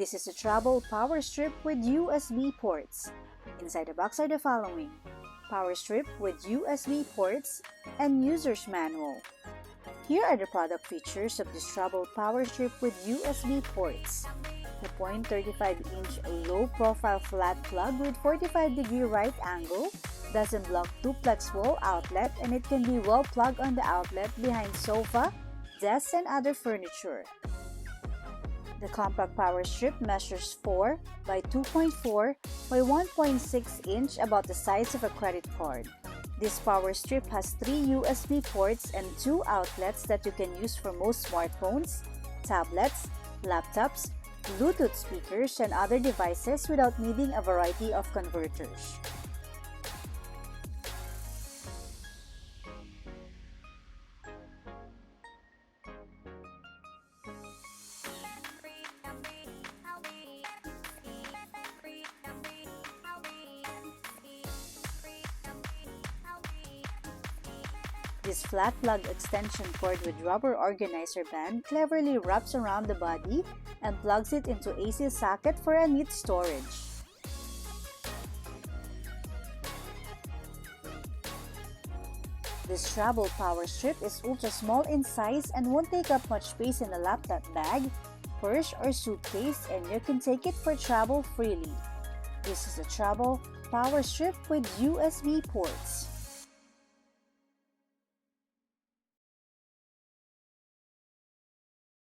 This is a travel power strip with USB ports. Inside the box are the following: power strip with USB ports and user's manual. Here are the product features of this travel power strip with USB ports. The 0.35-inch low-profile flat plug with 45-degree right angle doesn't block duplex wall outlet, and it can be well plugged on the outlet behind sofa, desks, and other furniture. The compact power strip measures 4 by 2.4 by 1.6 inch, about the size of a credit card. This power strip has 3 USB ports and 2 outlets that you can use for most smartphones, tablets, laptops, Bluetooth speakers, and other devices without needing a variety of converters. This flat plug extension cord with rubber organizer band cleverly wraps around the body and plugs it into AC socket for a neat storage. This travel power strip is ultra small in size and won't take up much space in a laptop bag, purse, or suitcase, and you can take it for travel freely. This is a travel power strip with USB ports.